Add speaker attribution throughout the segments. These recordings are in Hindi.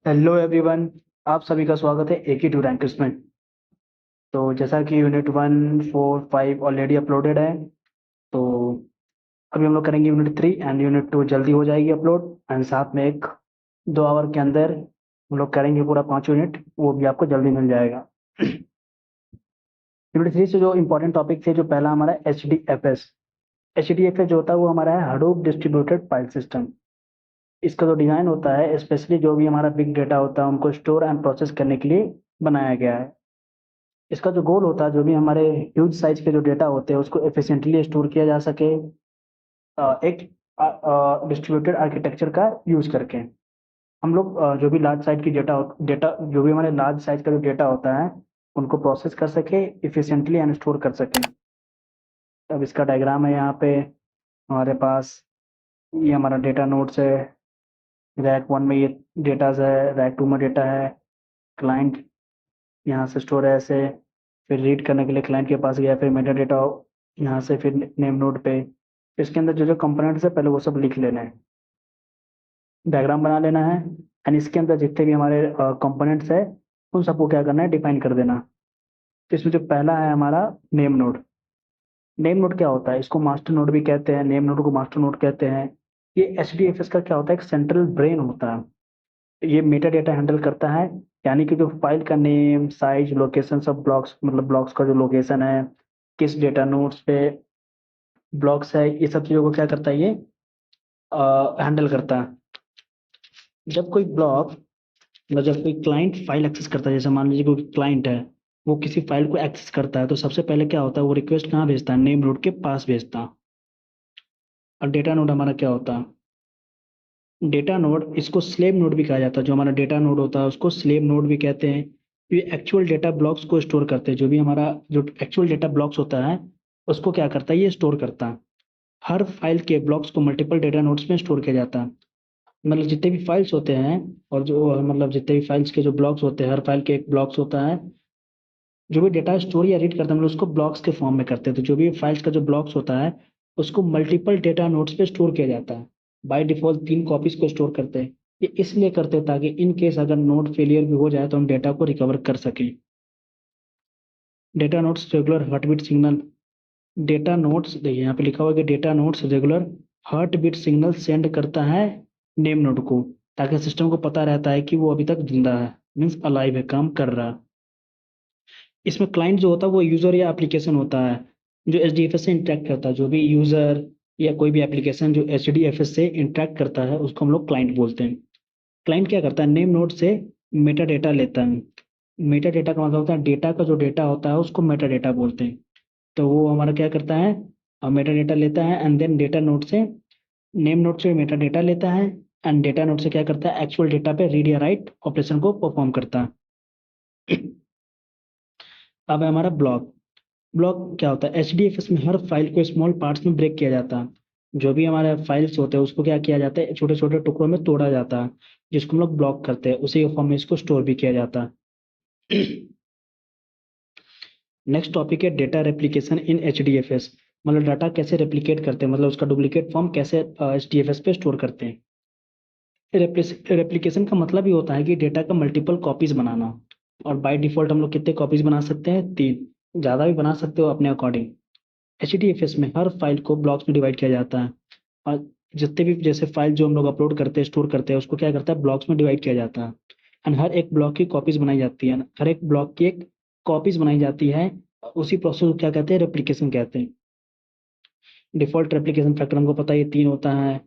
Speaker 1: Hello everyone. आप सभी का स्वागत है एक ही टू रैंकर्स में। तो जैसा कि यूनिट 1, 4, 5 ऑलरेडी अपलोडेड है, तो अभी हम लोग करेंगे यूनिट 3 एंड यूनिट 2 जल्दी हो जाएगी अपलोड। एंड साथ में एक 2 आवर के अंदर हम लोग करेंगे पूरा 5 यूनिट, वो भी आपको जल्दी मिल जाएगा। यूनिट 3 से जो इम्पोर्टेंट टॉपिक थे, जो पहला हमारा HDFS। HDFS जो होता है वो हमारा है हडूप डिस्ट्रीब्यूटेड फाइल सिस्टम। इसका जो डिज़ाइन होता है, स्पेशली जो भी हमारा बिग डेटा होता है उनको स्टोर एंड प्रोसेस करने के लिए बनाया गया है। इसका जो गोल होता है, जो भी हमारे ह्यूज साइज के जो डेटा होते हैं उसको एफिशिएंटली स्टोर किया जा सके, एक डिस्ट्रीब्यूटेड आर्किटेक्चर का यूज करके। हम लोग जो भी लार्ज साइज की डेटा डेटा जो भी हमारे लार्ज साइज का जो डेटा होता है उनको प्रोसेस कर सके इफिशिएंटली एंड स्टोर कर सके। अब इसका डायग्राम है यहाँ पे हमारे पास। ये हमारा डेटा नोड्स है। रैक 1 में ये डेटाज है, रैक 2 में डेटा है। क्लाइंट यहाँ से स्टोर है ऐसे, फिर रीड करने के लिए क्लाइंट के पास गया, फिर मेटा डेटा यहाँ से, फिर नेम नोड पे। इसके अंदर जो जो कंपोनेंट्स है पहले वो सब लिख लेना है, डायग्राम बना लेना है। एंड इसके अंदर जितने भी हमारे कंपोनेंट्स है उन सबको क्या करना है, डिफाइन कर देना। तो इसमें जो पहला है हमारा नेम नोड। नेम नोड क्या होता है, इसको मास्टर नोड भी कहते हैं, नेम नोड को मास्टर नोड कहते हैं। ये HDFS का क्या होता है, एक सेंट्रल ब्रेन होता है। ये मेटा डेटा हैंडल करता है, यानी कि जो फाइल का नेम, साइज, लोकेशन, सब ब्लॉक्स, मतलब ब्लॉक्स का जो लोकेशन है, किस डेटा नोड्स पे ब्लॉक्स है, ये सब चीज़ों को क्या करता है, ये हैंडल करता है। जब कोई ब्लॉक, मतलब जब कोई क्लाइंट फाइल एक्सेस करता है, जैसे मान लीजिए कोई क्लाइंट है, वो किसी फाइल को एक्सेस करता है, तो सबसे पहले क्या होता है, वो रिक्वेस्ट कहाँ भेजता है, नेम नोड के पास भेजता है। और डेटा नोड हमारा क्या होता है, डेटा नोड, इसको स्लेव नोड भी कहा जाता है। जो हमारा डेटा नोड होता है उसको स्लेव नोड भी कहते हैं। ये एक्चुअल डेटा ब्लॉक्स को स्टोर करते हैं। जो भी हमारा जो एक्चुअल डेटा ब्लॉक्स होता है उसको क्या करता है, ये स्टोर करता है। हर फाइल के ब्लॉक्स को मल्टीपल डेटा नोड्स में स्टोर किया जाता है। मतलब जितने भी फाइल्स होते हैं, और जो मतलब जितने भी फाइल्स के जो ब्लॉक्स होते हैं, हर फाइल के एक ब्लॉक्स होता है। जो भी डेटा स्टोर या रीड करते हैं हम लोग उसको ब्लॉक्स के फॉर्म में करते हैं। तो जो भी फाइल्स का जो ब्लॉक्स होता है उसको मल्टीपल डेटा नोड्स पे स्टोर किया जाता है। बाय डिफॉल्ट 3 कॉपीज को स्टोर करते हैं। ये इसलिए करते हैं ताकि इन केस अगर नोड फेलियर भी हो जाए तो हम डेटा को रिकवर कर सकें। Data nodes regular heartbeat signal. Data nodes, देखिए यहाँ पे लिखा हुआ है कि data nodes regular heart beat signal send करता है नेम नोड को, ताकि सिस्टम को पता रहता है कि वो अभी तक जिंदा है, मीन्स अलाइव है, काम कर रहा है। इसमें क्लाइंट जो होता है वो यूजर या एप्लीकेशन होता है जो HDFS से इंटरेक्ट करता है। जो भी यूजर या कोई भी एप्लीकेशन जो HDFS से इंटरेक्ट करता है उसको हम लोग क्लाइंट बोलते हैं। क्लाइंट क्या करता है, नेम नोड से मेटा डेटा लेता है। मेटा डेटा का मतलब होता है डेटा का जो डेटा होता है उसको मेटा डेटा बोलते हैं। तो वो हमारा क्या करता है, मेटा डेटा लेता है एंड देन डेटा नोड से, नेम नोड से मेटा डेटा लेता है एंड डेटा नोड से क्या करता है, एक्चुअल डेटा पे रीड या राइट ऑपरेशन को परफॉर्म करता है। अब है हमारा ब्लॉक। ब्लॉक क्या होता है, HDFS में हर फाइल को स्मॉल पार्ट्स में ब्रेक किया जाता है। जो भी हमारे फाइल्स होते हैं उसको क्या किया जाता है, छोटे छोटे टुकड़ों में तोड़ा जाता है, जिसको हम लोग ब्लॉक करते हैं। उसी फॉर्म में इसको स्टोर भी किया जाता है। नेक्स्ट टॉपिक है डेटा रेप्लिकेशन इन HDFS। मतलब डाटा कैसे रेप्लिकेट करते हैं, मतलब उसका डुप्लीकेट फॉर्म कैसे HDFS पे स्टोर करते हैं। रेप्लिकेशन का मतलब ही होता है कि डेटा का मल्टीपल कॉपीज बनाना। और बाय डिफॉल्ट हम लोग कितने कॉपीज बना सकते हैं, 3। ज़्यादा भी बना सकते हो अपने अकॉर्डिंग। HDFS में हर फाइल को ब्लॉक्स में डिवाइड किया जाता है। और जितने भी जैसे फाइल जो हम लोग अपलोड करते हैं, स्टोर करते हैं, उसको क्या करता है, ब्लॉक्स में डिवाइड किया जाता है। एंड हर एक ब्लॉक की कॉपीज बनाई जाती है, हर एक ब्लॉक की एक कॉपीज बनाई जाती है। उसी प्रोसेस को क्या कहते हैं, रेप्लिकेशन कहते हैं। डिफॉल्ट रेप्लिकेशन फैक्टर हमको पता है, ये 3 होता है।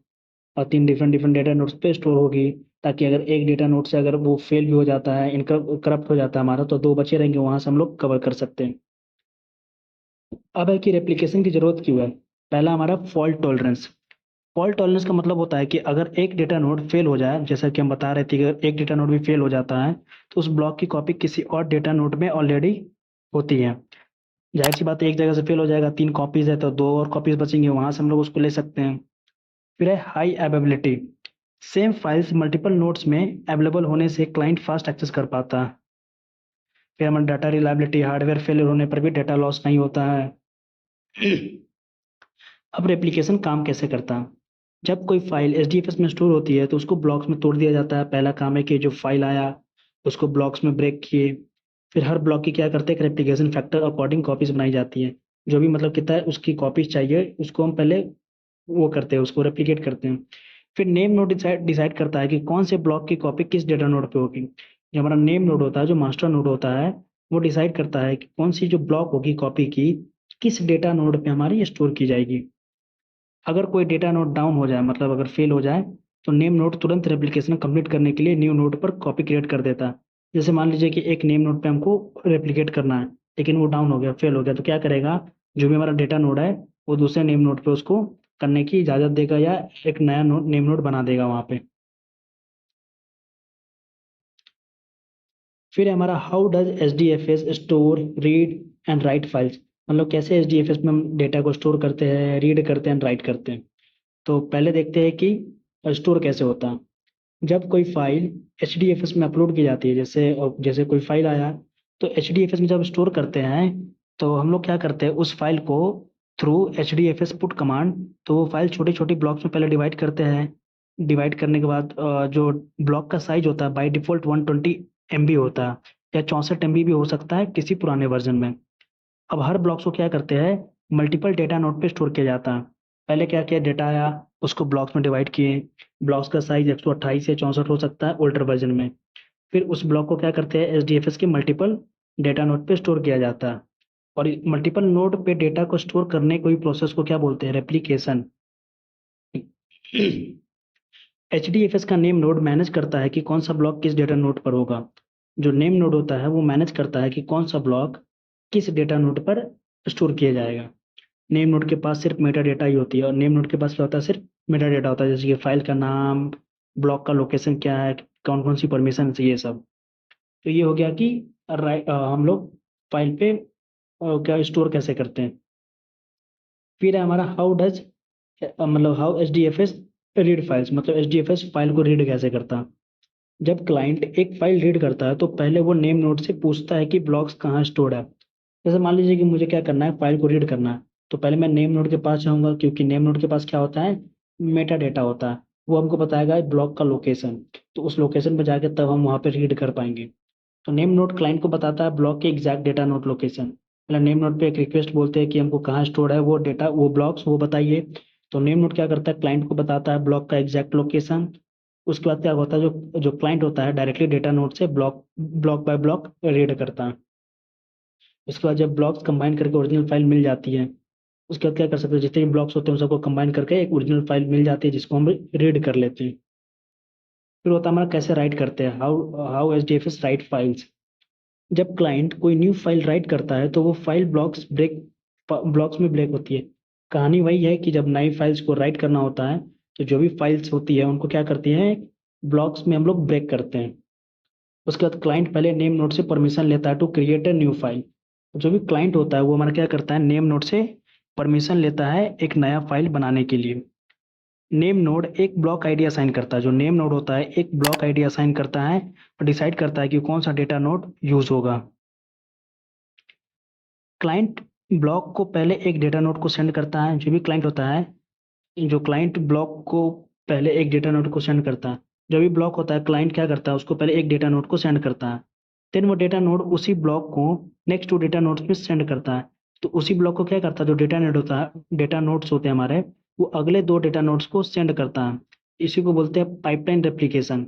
Speaker 1: और 3 डिफरेंट डिफरेंट डेटा नोट्स पे स्टोर होगी, ताकि अगर एक डेटा नोट से अगर वो फेल भी हो जाता है, करप्ट हो जाता है हमारा, तो 2 बचे रहेंगे, वहां से हम लोग कवर कर सकते हैं। अब है कि रेप्लिकेशन की जरूरत क्यों है। पहला हमारा फॉल्ट टॉलरेंस। फॉल्ट टॉलरेंस का मतलब होता है कि अगर एक डेटा नोड फेल हो जाए, जैसा कि हम बता रहे थे कि अगर एक डेटा नोड भी फेल हो जाता है तो उस ब्लॉक की कॉपी किसी और डेटा नोड में ऑलरेडी होती है। जाहिर सी बात है, एक जगह से फेल हो जाएगा, 3 कॉपीज है तो 2 और कॉपीज बचेंगे, वहां से हम लोग उसको ले सकते हैं। फिर है high availability. Same files multiple nodes में अवेलेबल होने से क्लाइंट फास्ट एक्सेस कर पाता है। फिर हमारा डाटा रिलायबिलिटी, हार्डवेयर फेलियर होने पर भी डेटा लॉस नहीं होता है। अब रेप्लिकेशन काम कैसे करता है। जब कोई फाइल एचडीएफएस में स्टोर होती है तो उसको ब्लॉक्स में तोड़ दिया जाता है। पहला काम है कि जो फाइल आया उसको ब्लॉक्स में ब्रेक किए, फिर हर ब्लॉक की क्या करते हैं, एक रेप्लिकेशन फैक्टर अकॉर्डिंग कॉपीज बनाई जाती है। जो भी मतलब कितना है उसकी कॉपीज चाहिए उसको हम पहले वो करते हैं, उसको रेप्लिकेट करते हैं। फिर नेम नोड डिसाइड करता है कि कौन से ब्लॉक की कॉपी किस डेटा नोड पे होगी। जो हमारा नेम नोड होता है, जो मास्टर नोड होता है, वो डिसाइड करता है कि कौन सी जो ब्लॉक होगी कॉपी की किस डेटा नोड पे हमारी स्टोर की जाएगी। अगर कोई डेटा नोड डाउन हो जाए, मतलब अगर फेल हो जाए, तो नेम नोड तुरंत रेप्लिकेशन कंप्लीट करने के लिए न्यू नोड पर कॉपी क्रिएट कर देता है। जैसे मान लीजिए कि एक नेम नोड पे हमको रेप्लिकेट करना है, लेकिन वो डाउन हो गया, फेल हो गया, तो क्या करेगा, जो भी हमारा डेटा नोड है वो दूसरे नेम नोड पे उसको करने की इजाज़त देगा या एक नया नोड नेम नोड बना देगा वहाँ पे। फिर हमारा how does H D F S store read and right files, मतलब कैसे एच डी एफ एस में हम डेटा को स्टोर करते हैं, रीड करते हैं, राइट करते हैं। तो पहले देखते हैं कि स्टोर कैसे होता है। जब कोई file H D F S में अपलोड की जाती है, जैसे जैसे कोई फाइल आया, तो एच डी एफ एस में जब स्टोर करते हैं तो हम लोग क्या करते हैं, उस फाइल को through H D F S put command, तो वो फाइल छोटी छोटी ब्लॉक्स में पहले डिवाइड करते हैं। डिवाइड करने के बाद जो ब्लॉक का साइज होता है बाय डिफॉल्ट 120 MB होता है, या 64 MB भी हो सकता है किसी पुराने वर्जन में। अब हर ब्लॉक्स को क्या करते हैं, मल्टीपल डेटा नोड पे स्टोर किया जाता है। पहले क्या किया, डेटा आया उसको ब्लॉक्स में डिवाइड किए। ब्लॉक्स का साइज 128 या 64 हो सकता है ओल्डर वर्जन में। फिर उस ब्लॉक को क्या करते हैं, एच डी एफ एस के मल्टीपल डेटा नोड पे स्टोर किया जाता है। और मल्टीपल नोड पे डेटा को स्टोर करने कोई प्रोसेस को क्या बोलते हैं, replication. H D F S का नेम नोड मैनेज करता है कि कौन सा ब्लॉक किस डेटा नोड पर होगा। जो नेम नोड होता है वो मैनेज करता है कि कौन सा ब्लॉक किस डेटा नोड पर स्टोर किया जाएगा। नेम नोड के पास सिर्फ मेटा डेटा ही होती है, और नेम नोड के पास क्या होता है, सिर्फ मेटा डेटा होता है, जैसे कि फाइल का नाम, ब्लॉक का लोकेशन क्या है, कौन कौन सी परमिशन है, ये सब। तो ये हो गया कि हम लोग फाइल पे क्या स्टोर कैसे करते हैं। फिर है हमारा हाउ डज, मतलब how H D F S read files, मतलब H D F S file को रीड कैसे करता है। जब क्लाइंट एक फाइल रीड करता है तो पहले वो नेम नोड से पूछता है कि ब्लॉक्स कहाँ स्टोर्ड है। जैसे मान लीजिए कि मुझे क्या करना है, फाइल को रीड करना है, तो पहले मैं नेम नोड के पास जाऊंगा, क्योंकि नेम नोड के पास क्या होता है, मेटा डेटा होता है। वो हमको बताएगा ब्लॉक का लोकेशन, तो उस लोकेशन पर जाके तब हम वहाँ पे रीड कर पाएंगे। तो नेम नोड क्लाइंट को बताता है ब्लॉक के एग्जैक्ट डेटा नोड लोकेशन। मतलब नेम नोड पे एक रिक्वेस्ट बोलते हैं कि हमको कहाँ स्टोर है वो डेटा, वो ब्लॉक्स वो बताइए। तो नेम नोड क्या करता है, क्लाइंट को बताता है ब्लॉक का एग्जैक्ट लोकेशन। उसके बाद क्या होता है, जो जो क्लाइंट होता है डायरेक्टली डेटा नोड से block block bye block read करता है। उसके बाद जब ब्लॉक्स कंबाइन करके ओरिजिनल फाइल मिल जाती है, उसके बाद क्या कर सकते हैं, जितने भी ब्लॉक्स होते हैं उन सबको कंबाइन करके एक ओरिजिनल फाइल मिल जाती है जिसको हम रीड कर लेते हैं। फिर होता है हमारा कैसे राइट करते हैं, how how H D F S right files. जब क्लाइंट कोई न्यू फाइल राइट करता है तो वो फाइल ब्लॉक्स में ब्रेक होती है। कहानी वही है कि जब नई फाइल्स को राइट करना होता है तो जो भी फाइल्स होती है उनको क्या करती हैं, ब्लॉक्स में हम लोग ब्रेक करते हैं। उसके बाद क्लाइंट पहले नेम नोड से परमिशन लेता है to create a new file. जो भी क्लाइंट होता है वो हमारा क्या करता है, नेम नोड से परमिशन लेता है एक नया फाइल बनाने के लिए। नेम नोड एक ब्लॉक आईडी असाइन करता है, जो नेम नोड होता है एक ब्लॉक आईडी असाइन करता है और डिसाइड करता है कि कौन सा डेटा नोड यूज होगा। क्लाइंट ब्लॉक को पहले एक डेटा नोड को सेंड करता है, जो भी क्लाइंट होता है, जो क्लाइंट ब्लॉक को पहले एक डेटा नोड को सेंड करता है। जो भी ब्लॉक होता है क्लाइंट क्या करता है, उसको पहले एक डेटा नोड को सेंड करता है। देन वो डेटा नोड उसी ब्लॉक को नेक्स्ट टू डेटा नोड्स में सेंड करता है। तो उसी ब्लॉक को क्या करता है, जो डेटा नोड होता है, डेटा नोड्स होते हैं हमारे, वो अगले दो डेटा नोड्स को सेंड करता है। इसी को बोलते हैं पाइपलाइन रेप्लिकेशन।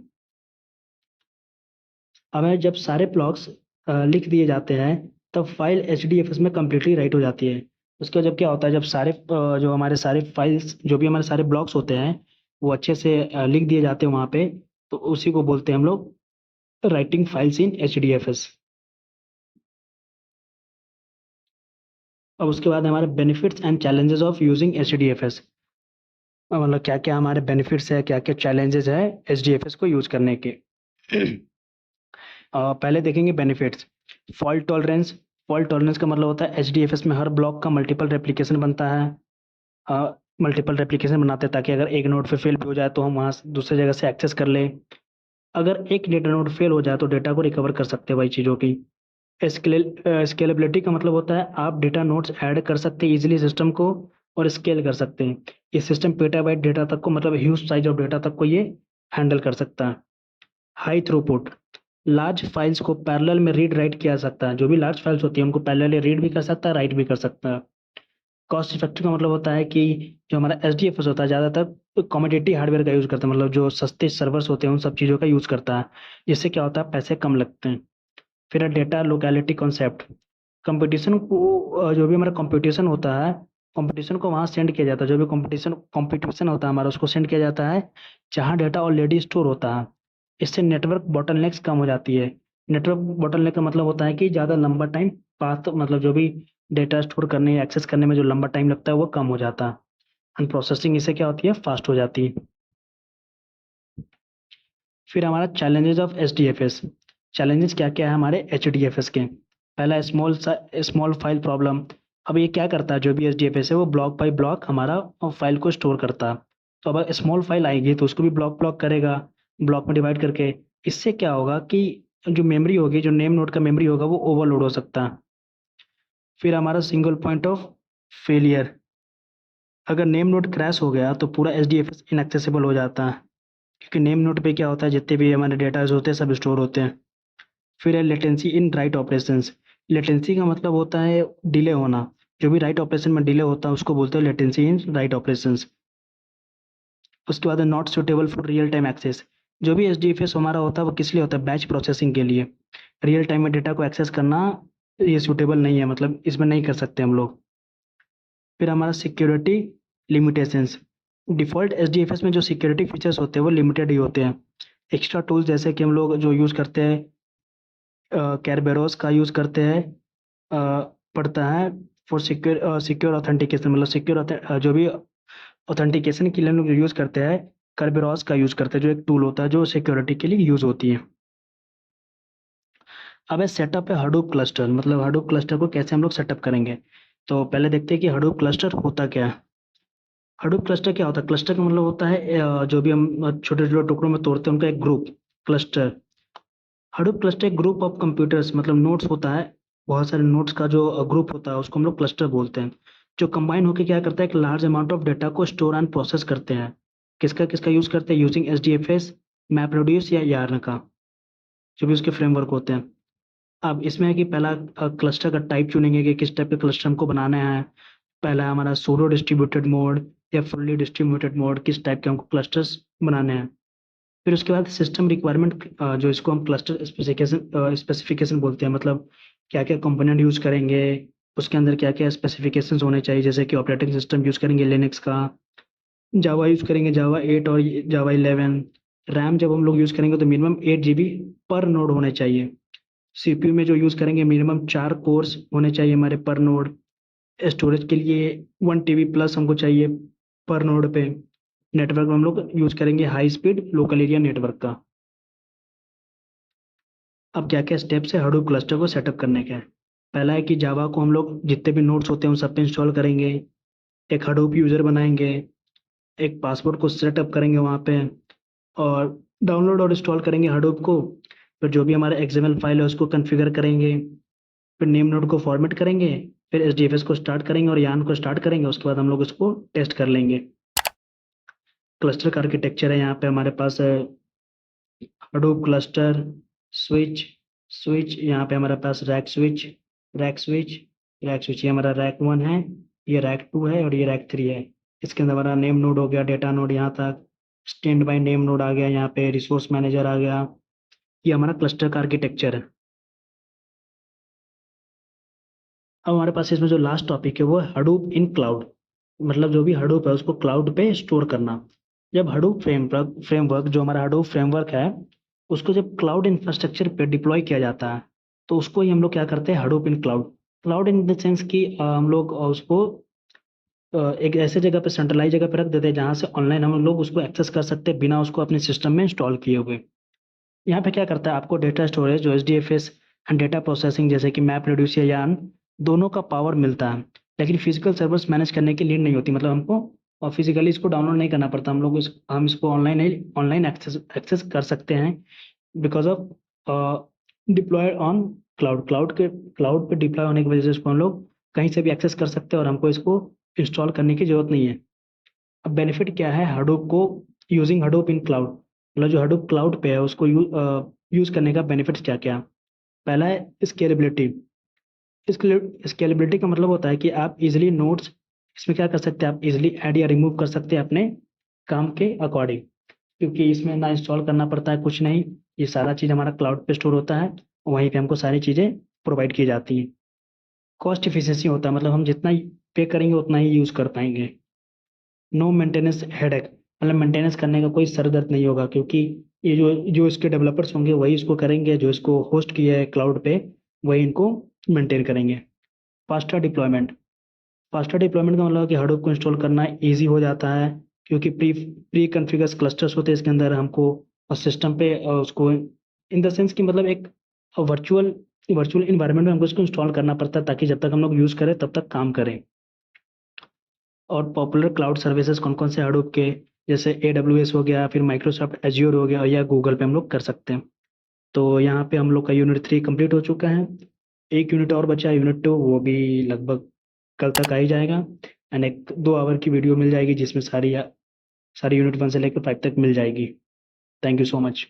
Speaker 1: अब है जब सारे ब्लॉक्स लिख दिए जाते हैं तब file H D F S में कम्प्लीटली राइट हो जाती है। उसके बाद जब क्या होता है, जब सारे जो हमारे सारे फाइल्स, जो भी हमारे सारे ब्लॉक्स होते हैं वो अच्छे से लिख दिए जाते हैं वहाँ पे, तो उसी को बोलते हैं हम लोग writing files in H D F S. अब उसके बाद हमारे benefits and challenges of using H D F S, मतलब क्या क्या हमारे बेनिफिट्स है, क्या क्या चैलेंजेस है एच डी एफ एस को यूज करने के। पहले देखेंगे benefits. Fault tolerance. Fault tolerance का मतलब होता है एच डी एफ एस में हर ब्लॉक का मल्टीपल रेप्लिकेशन बनता है। मल्टीपल रेप्लिकेशन बनाते हैं ताकि अगर एक नोड पे फेल भी हो जाए तो हम वहाँ दूसरी जगह से एक्सेस कर लें। अगर एक डेटा नोड फेल हो जाए तो डेटा को रिकवर कर सकते हैं वही चीज़ों की। स्केलेबिलिटी का मतलब होता है आप डेटा नोड्स ऐड कर सकते हैं इजीली सिस्टम को, और स्केल कर सकते हैं। ये सिस्टम पेटाबाइट डेटा तक को, मतलब ह्यूज साइज ऑफ डेटा तक को ये हैंडल कर सकता है। हाई थ्रूपुट, लार्ज फाइल्स को पैरेलल में रीड राइट किया जा सकता है। जो भी लार्ज फाइल्स होती है उनको पैरेलली रीड भी कर सकता है, राइट भी कर सकता है। कॉस्ट इफेक्टिव का मतलब होता है कि जो हमारा एचडीएफएस होता है ज़्यादातर कमोडिटी हार्डवेयर का यूज़ करता है, मतलब जो सस्ते सर्वर्स होते हैं उन सब चीज़ों का यूज़ करता है, जिससे क्या होता है पैसे कम लगते हैं। फिर है डेटा लोकेलिटी कॉन्सेप्ट। कंपटीशन को जो भी हमारा कंपटीशन होता है, कंपटीशन को वहाँ सेंड किया जाता है। जो भी कंपटीशन होता है हमारा, उसको सेंड किया जाता है जहाँ डेटा ऑलरेडी स्टोर होता है। इससे नेटवर्क बॉटलनेक्स कम हो जाती है। नेटवर्क बॉटलनेक का मतलब होता है कि ज़्यादा लंबा टाइम पाथ, मतलब जो भी डेटा स्टोर करने या एक्सेस करने में जो लंबा टाइम लगता है वो कम हो जाता है। एंड प्रोसेसिंग इससे क्या होती है, फास्ट हो जाती है। फिर हमारा चैलेंजेस ऑफ एचडीएफएस। चैलेंजेस क्या क्या है हमारे एचडीएफएस के। पहला स्मॉल फाइल प्रॉब्लम। अब ये क्या करता है, जो भी एचडीएफएस है वो ब्लॉक बाय ब्लॉक हमारा फाइल को स्टोर करता है। तो अब स्मॉल फाइल आएगी तो उसको भी ब्लॉक ब्लॉक करेगा, ब्लॉक में डिवाइड करके। इससे क्या होगा कि जो मेमोरी होगी, जो नेम नोड का मेमोरी होगा वो ओवरलोड हो सकता है। फिर हमारा सिंगल पॉइंट ऑफ फेलियर। अगर नेम नोड क्रैश हो गया तो पूरा एचडीएफएस इनएक्सेसिबल हो जाता है, क्योंकि नेम नोड पे क्या होता है, जितने भी हमारे डेटाज होते हैं सब स्टोर होते हैं। फिर है latency in right operations. Latency का मतलब होता है डिले होना। जो भी राइट ऑपरेशन में डिले होता है उसको बोलते हैं लेटेंसी इन राइट ऑपरेशंस। उसके बाद है not suitable for real time access. जो भी एचडीएफएस हमारा होता है वो किस लिए होता है, बैच प्रोसेसिंग के लिए। रियल टाइम में डेटा को एक्सेस करना ये सूटेबल नहीं है, मतलब इसमें नहीं कर सकते हम लोग। फिर हमारा सिक्योरिटी लिमिटेशंस। डिफ़ॉल्ट एचडीएफएस में जो सिक्योरिटी फीचर्स होते हैं वो लिमिटेड ही होते हैं। एक्स्ट्रा टूल्स जैसे कि हम लोग जो यूज़ करते हैं, कैरबेरोस का यूज़ करते हैं, पड़ता है फॉर सिक्योर ऑथेंटिकेशन, मतलब जो भी ऑथेंटिकेशन के लिए हम लोग जो यूज़ करते हैं, कैरबेरोस का यूज़ करते हैं, जो एक टूल होता है जो सिक्योरिटी के लिए यूज़ होती है। अब है सेटअप है हडूप क्लस्टर, मतलब हडूप क्लस्टर को कैसे हम लोग सेटअप करेंगे। तो पहले देखते हैं कि हडूप क्लस्टर होता क्या है। हडूप क्लस्टर क्या होता है, क्लस्टर का मतलब होता है जो भी हम छोटे छोटे टुकड़ों में तोड़ते हैं उनका एक ग्रुप, क्लस्टर। हडूप क्लस्टर एक ग्रुप ऑफ कंप्यूटर्स, मतलब नोड्स होता है, बहुत सारे नोड्स का जो ग्रुप होता है उसको हम लोग क्लस्टर बोलते हैं। जो कंबाइन होकर क्या करता है, एक लार्ज अमाउंट ऑफ डेटा को स्टोर एंड प्रोसेस करते हैं। किसका किसका यूज़ करते हैं, using H D F S, map reduce या यार्न का, जो भी उसके फ्रेमवर्क होते हैं। अब इसमें है कि पहला क्लस्टर का टाइप चुनेंगे कि किस टाइप के क्लस्टर हमको बनाना है। पहला हमारा सूडो डिस्ट्रीब्यूटेड मोड या फुल्ली डिस्ट्रीब्यूटेड मोड, किस टाइप के हमको क्लस्टर्स बनाने हैं। फिर उसके बाद सिस्टम रिक्वायरमेंट, जो इसको हम क्लस्टर स्पेसिफिकेशन बोलते हैं, मतलब क्या क्या कंपोनेंट यूज़ करेंगे, उसके अंदर क्या क्या स्पेसिफिकेशंस होने चाहिए। जैसे कि ऑपरेटिंग सिस्टम यूज़ करेंगे लिनक्स का, जावा यूज़ करेंगे जावा 8 और जावा 11। रैम जब हम लोग यूज़ करेंगे तो मिनिमम 8 GB पर नोड होने चाहिए। सीपीयू में जो यूज़ करेंगे मिनिमम 4 कोर्स होने चाहिए हमारे पर नोड। स्टोरेज के लिए 1 TB प्लस हमको चाहिए पर नोड पे। नेटवर्क में हम लोग यूज़ करेंगे high speed local area network का। अब क्या क्या स्टेप्स है हडूप क्लस्टर को सेटअप करने के। पहला है कि जावा को हम लोग जितने भी नोड्स होते हैं उन सब पे इंस्टॉल करेंगे। एक हडूप यूज़र बनाएंगे, एक पासवर्ड को सेटअप करेंगे वहाँ पे, और डाउनलोड और इंस्टॉल करेंगे हडूप को। फिर जो भी हमारा एक्सएमएल फाइल है उसको कॉन्फ़िगर करेंगे। फिर नेम नोड को फॉर्मेट करेंगे। फिर एचडीएफएस को स्टार्ट करेंगे और यार्न को स्टार्ट करेंगे। उसके बाद हम लोग उसको टेस्ट कर लेंगे। क्लस्टर का आर्किटेक्चर है, यहाँ पे हमारे पास है हडूप क्लस्टर, स्विच, स्विच, यहाँ पे हमारे पास rack switch, rack switch, rack switch. ये हमारा रैक 1 है, ये रैक 2 है और ये रैक 3 है। इसके अंदर हमारा नेम नोड हो गया, डेटा नोड यहाँ तक, स्टैंड बाय नेम नोड आ गया, यहाँ पे रिसोर्स मैनेजर आ गया। ये हमारा क्लस्टर का आर्किटेक्चर है। अब हमारे पास इसमें जो लास्ट टॉपिक है वो है हडूप इन क्लाउड, मतलब जो भी हडूप है उसको क्लाउड पे स्टोर करना। जब हडूप फ्रेमवर्क जो हमारा हडूप फ्रेमवर्क है उसको जब क्लाउड इंफ्रास्ट्रक्चर पे डिप्लॉय किया जाता है तो उसको ही हम लोग क्या करते हैं, Hadoop in cloud. Cloud in the sense कि हम लोग उसको एक ऐसे जगह पे, सेंट्रलाइज जगह पे रख देते हैं जहाँ से ऑनलाइन हम लोग उसको एक्सेस कर सकते हैं बिना उसको अपने सिस्टम में इंस्टॉल किए हुए। यहाँ पे क्या करता है, आपको डेटा स्टोरेज जो H D F S and data processing जैसे कि मैप रेड्यूस या यार्न, दोनों का पावर मिलता है। लेकिन फिजिकल सर्वर्स मैनेज करने की नीड नहीं होती, मतलब हमको और फिजिकली इसको डाउनलोड नहीं करना पड़ता। हम इसको ऑनलाइन एक्सेस एक्सेस कर सकते हैं because of deploy on cloud. Cloud पे डिप्लॉय होने की वजह से इसको हम लोग कहीं से भी एक्सेस कर सकते हैं और हमको इसको इंस्टॉल करने की ज़रूरत नहीं है। अब बेनिफिट क्या है हडूप को यूजिंग हडूप इन क्लाउड, मतलब जो हडूप क्लाउड पे है उसको यूज़ करने का बेनिफिट क्या क्या। पहला है स्केलेबिलिटी। स्केलेबिलिटी का मतलब होता है कि आप इजिली नोट्स इसमें क्या कर सकते हैं, आप इजिली ऐड या रिमूव कर सकते हैं अपने काम के अकॉर्डिंग, क्योंकि इसमें ना इंस्टॉल करना पड़ता है कुछ नहीं। ये सारा चीज़ हमारा क्लाउड पे स्टोर होता है, वहीं पे हमको सारी चीज़ें प्रोवाइड की जाती हैं। कॉस्ट इफिशिएंसी होता है, मतलब हम जितना पे करेंगे उतना ही यूज़ कर पाएंगे। नो मेंटेनेंस हेडेक, मतलब मेंटेनेंस करने का कोई सर दर्द नहीं होगा, क्योंकि ये जो जो इसके डेवलपर्स होंगे वही इसको करेंगे, जो इसको होस्ट किया है क्लाउड पे वही इनको मेंटेन करेंगे। Faster deployment. फास्टर डिप्लॉयमेंट का मतलब है कि हडूप को इंस्टॉल करना ईजी हो जाता है, क्योंकि प्री प्री कॉन्फ़िगर्स क्लस्टर्स होते हैं इसके अंदर, हमको और सिस्टम पे उसको इन द सेंस कि मतलब एक वर्चुअल वर्चुअल इन्वायरमेंट में हमको इसको इंस्टॉल करना पड़ता है, ताकि जब तक हम लोग यूज़ करें तब तक काम करें। और पॉपुलर क्लाउड सर्विसेज कौन कौन से हडूप के, जैसे AWS हो गया, फिर माइक्रोसॉफ्ट एज्योर हो गया, या गूगल पे हम लोग कर सकते हैं। तो यहाँ पे हम लोग का यूनिट 3 कंप्लीट हो चुका है। एक यूनिट और बचा है, यूनिट 2, वो भी लगभग कल तक आ ही जाएगा। एंड एक 2 आवर की वीडियो मिल जाएगी जिसमें सारी सारी यूनिट 1 से लेकर 5 तक मिल जाएगी। Thank you so much.